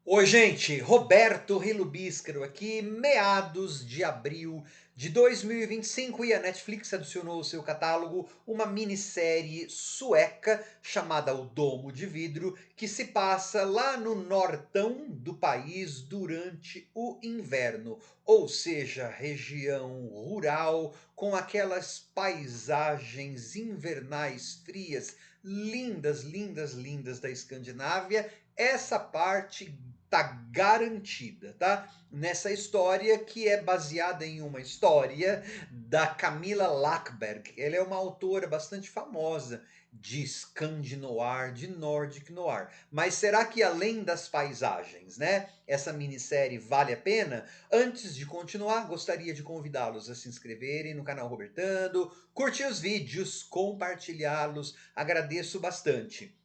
Oi, gente, Roberto Relubíscaro aqui, meados de abril de 2025 e a Netflix adicionou ao seu catálogo uma minissérie sueca chamada O Domo de Vidro, que se passa lá no nortão do país durante o inverno, ou seja, região rural com aquelas paisagens invernais frias, lindas, lindas, lindas da Escandinávia. Essa parte tá garantida, tá? Nessa história que é baseada em uma história da Camilla Lackberg. Ela é uma autora bastante famosa de Scandinoir, de Nordic Noir. Mas será que além das paisagens, né, essa minissérie vale a pena? Antes de continuar, gostaria de convidá-los a se inscreverem no canal Robertando, curtir os vídeos, compartilhá-los, agradeço bastante.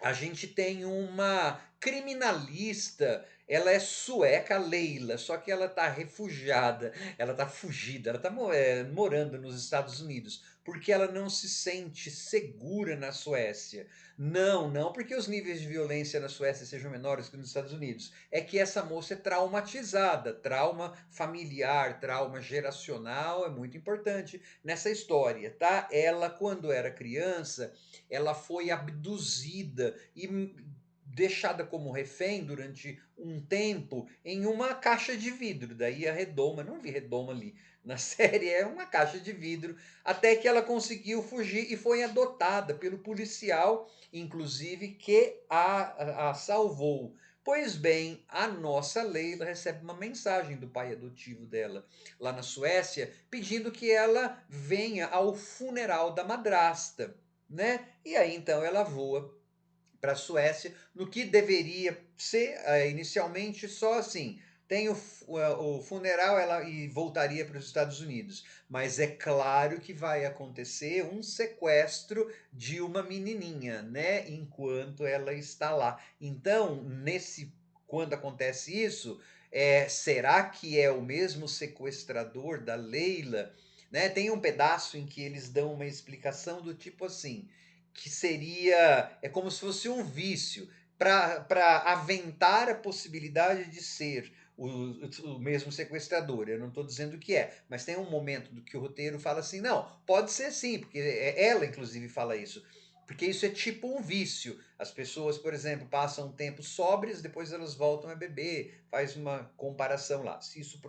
A gente tem uma criminalista, ela é sueca, Leila, só que ela tá refugiada, ela tá fugida, ela tá morando nos Estados Unidos, porque ela não se sente segura na Suécia. Não, não porque os níveis de violência na Suécia sejam menores que nos Estados Unidos, é que essa moça é traumatizada, trauma familiar, trauma geracional é muito importante nessa história, tá? Ela, quando era criança, ela foi abduzida e deixada como refém durante um tempo em uma caixa de vidro. Daí a redoma, não vi redoma ali na série, é uma caixa de vidro, até que ela conseguiu fugir e foi adotada pelo policial, inclusive, que a salvou. Pois bem, a nossa Leila recebe uma mensagem do pai adotivo dela lá na Suécia, pedindo que ela venha ao funeral da madrasta, né? E aí então ela voa para a Suécia, no que deveria ser inicialmente só assim. Tem o funeral ela, e voltaria para os Estados Unidos. Mas é claro que vai acontecer um sequestro de uma menininha, né? Enquanto ela está lá. Então, quando acontece isso, será que é o mesmo sequestrador da Leila? Né? Tem um pedaço em que eles dão uma explicação do tipo assim, que seria, é como se fosse um vício, para aventar a possibilidade de ser o mesmo sequestrador. Eu não estou dizendo que é, mas tem um momento do que o roteiro fala assim, não, pode ser sim, porque ela inclusive fala isso. Porque isso é tipo um vício. As pessoas, por exemplo, passam um tempo sóbrias, depois elas voltam a beber. Faz uma comparação lá. Se isso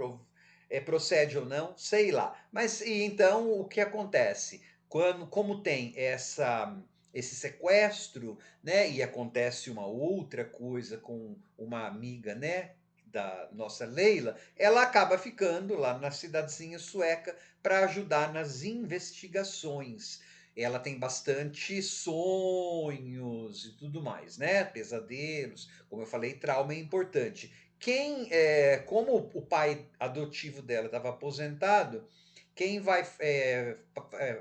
procede ou não, sei lá. Mas e então o que acontece? Como tem esse sequestro, né? E acontece uma outra coisa com uma amiga, né? Da nossa Leila, ela acaba ficando lá na cidadezinha sueca para ajudar nas investigações. Ela tem bastante sonhos e tudo mais, né? Pesadelos, como eu falei, trauma é importante. Como o pai adotivo dela estava aposentado, quem vai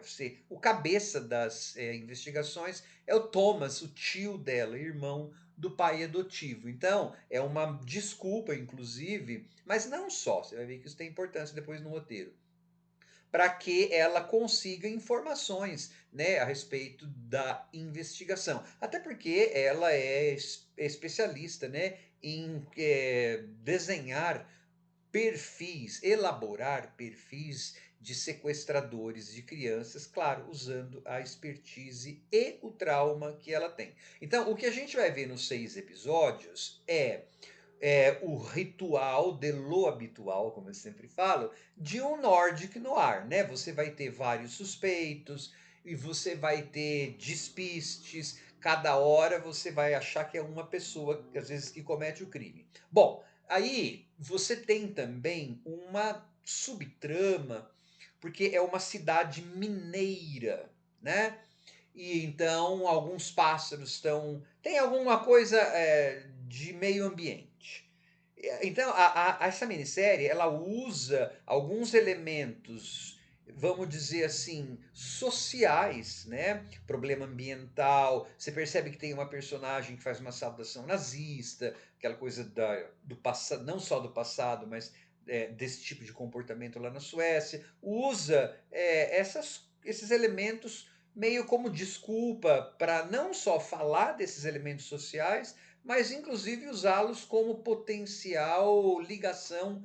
ser o cabeça das investigações é o Thomas, o tio dela, irmão do pai adotivo. Então, é uma desculpa, inclusive, mas não só, você vai ver que isso tem importância depois no roteiro, para que ela consiga informações, né, a respeito da investigação. Até porque ela é especialista, né, em desenhar perfis, elaborar perfis de sequestradores de crianças, claro, usando a expertise e o trauma que ela tem. Então, o que a gente vai ver nos 6 episódios é o ritual de lo habitual, como eu sempre falo, de um Nordic Noir, né? Você vai ter vários suspeitos e você vai ter despistes. Cada hora você vai achar que é uma pessoa, às vezes, que comete o crime. Bom, aí você tem também uma subtrama, porque é uma cidade mineira, né? E então alguns pássaros estão. Tem alguma coisa de meio ambiente. Então, essa minissérie ela usa alguns elementos, vamos dizer assim, sociais, né? Problema ambiental. Você percebe que tem uma personagem que faz uma saudação nazista, aquela coisa do passado, não só do passado, mas desse tipo de comportamento lá na Suécia. Usa esses elementos meio como desculpa para não só falar desses elementos sociais, mas inclusive usá-los como potencial ligação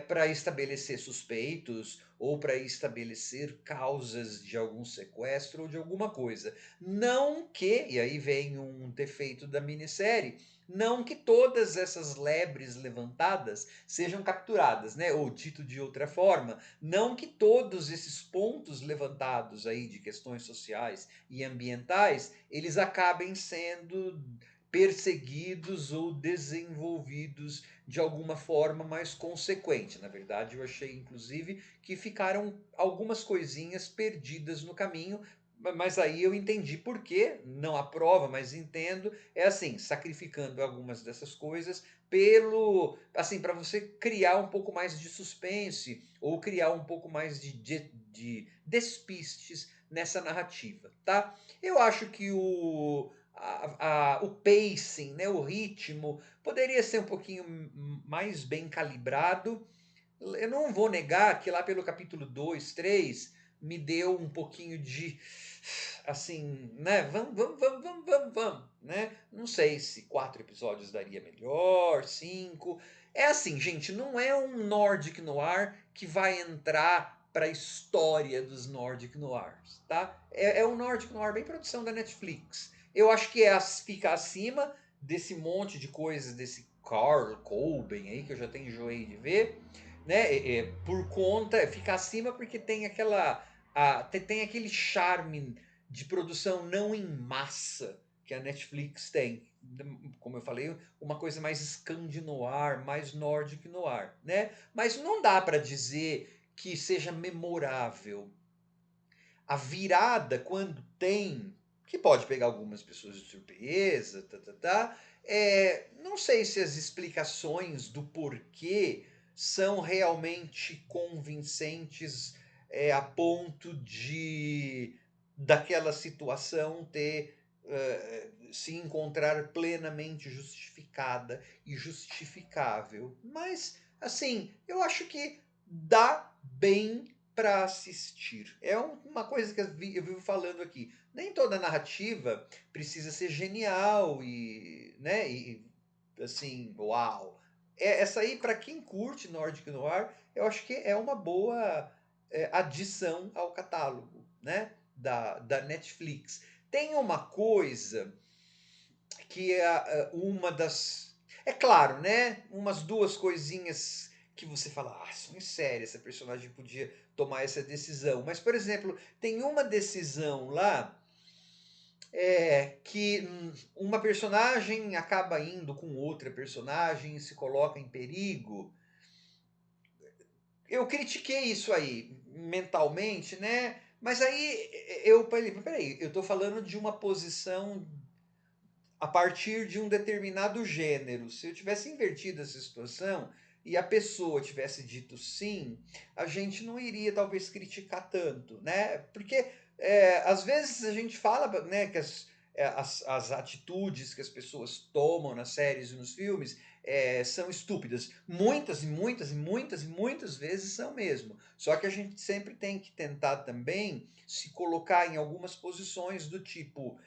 para estabelecer suspeitos ou para estabelecer causas de algum sequestro ou de alguma coisa. Não que, e aí vem um defeito da minissérie, não que todas essas lebres levantadas sejam capturadas, né? Ou dito de outra forma, não que todos esses pontos levantados aí de questões sociais e ambientais, eles acabem sendo perseguidos ou desenvolvidos de alguma forma mais consequente. Na verdade, eu achei inclusive que ficaram algumas coisinhas perdidas no caminho, mas aí eu entendi por quê, não a prova, mas entendo, é assim, sacrificando algumas dessas coisas pelo, assim, para você criar um pouco mais de suspense ou criar um pouco mais de despistes nessa narrativa, tá? Eu acho que o pacing, né, o ritmo, poderia ser um pouquinho mais bem calibrado. Eu não vou negar que lá pelo capítulo 2, 3 me deu um pouquinho de assim, né? Vamos, né? Não sei se 4 episódios daria melhor, 5. É assim, gente, não é um Nordic Noir que vai entrar para a história dos Nordic Noirs, tá? É um Nordic Noir bem produção da Netflix. Eu acho que fica acima desse monte de coisas, desse Carl Coben aí, que eu já tenho enjoei de ver, né? Por conta, fica acima porque tem tem aquele charme de produção não em massa que a Netflix tem. Como eu falei, uma coisa mais scandinoir, mais Nordic noir, né? Mas não dá para dizer que seja memorável. A virada, quando tem, que pode pegar algumas pessoas de surpresa, não sei se as explicações do porquê são realmente convincentes a ponto de daquela situação ter se encontrar plenamente justificada e justificável. Mas, assim, eu acho que dá bem para assistir. É uma coisa que eu vivo falando aqui. Nem toda narrativa precisa ser genial e, né, e assim, uau. Essa aí, para quem curte Nordic Noir, eu acho que é uma boa adição ao catálogo, né, da Netflix. Tem uma coisa que é uma das. É claro, né? Umas duas coisinhas que você fala, ah, isso não é sério, essa personagem podia tomar essa decisão. Mas, por exemplo, tem uma decisão lá que uma personagem acaba indo com outra personagem e se coloca em perigo. Eu critiquei isso aí mentalmente, né? Mas aí eu falei, peraí, eu tô falando de uma posição a partir de um determinado gênero. Se eu tivesse invertido essa situação e a pessoa tivesse dito sim, a gente não iria talvez criticar tanto, né? Porque às vezes a gente fala, né, que as atitudes que as pessoas tomam nas séries e nos filmes são estúpidas. Muitas e muitas e muitas e muitas vezes são mesmo. Só que a gente sempre tem que tentar também se colocar em algumas posições do tipo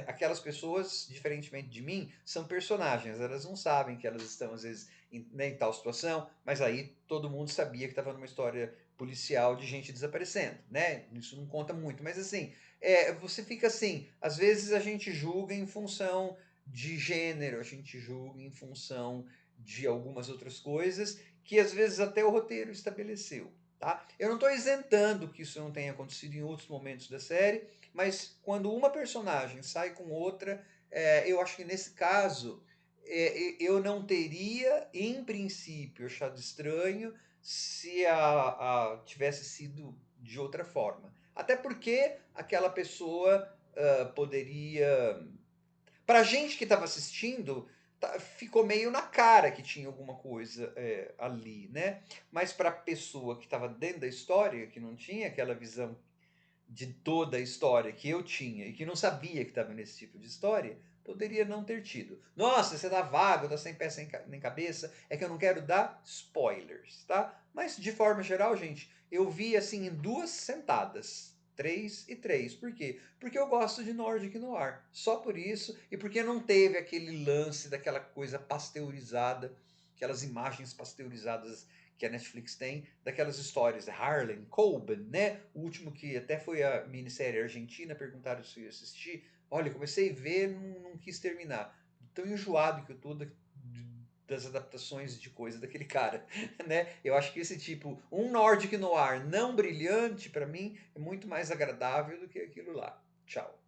aquelas pessoas, diferentemente de mim, são personagens. Elas não sabem que elas estão, às vezes, em tal situação, mas aí todo mundo sabia que estava numa história policial de gente desaparecendo, né? Isso não conta muito, mas assim, você fica assim, às vezes a gente julga em função de gênero, a gente julga em função de algumas outras coisas que às vezes até o roteiro estabeleceu. Tá? Eu não estou isentando que isso não tenha acontecido em outros momentos da série, mas quando uma personagem sai com outra, eu acho que nesse caso eu não teria, em princípio, achado estranho se tivesse sido de outra forma. Até porque aquela pessoa poderia. Para a gente que estava assistindo, ficou meio na cara que tinha alguma coisa ali, né? Mas para a pessoa que estava dentro da história, que não tinha aquela visão de toda a história que eu tinha e que não sabia que estava nesse tipo de história, poderia não ter tido. Nossa, você tá vago, tá sem pé nem cabeça. É que eu não quero dar spoilers, tá? Mas de forma geral, gente, eu vi assim em duas sentadas. 3 e 3. Por quê? Porque eu gosto de Nordic Noir. Só por isso, e porque não teve aquele lance daquela coisa pasteurizada, aquelas imagens pasteurizadas que a Netflix tem, daquelas histórias, Harlan Coben, né? O último que até foi a minissérie argentina, perguntaram se eu ia assistir. Olha, comecei a ver, não quis terminar. Tão enjoado que eu tô das adaptações de coisa daquele cara, né? Eu acho que esse tipo, um Nordic Noir não brilhante, para mim, é muito mais agradável do que aquilo lá. Tchau.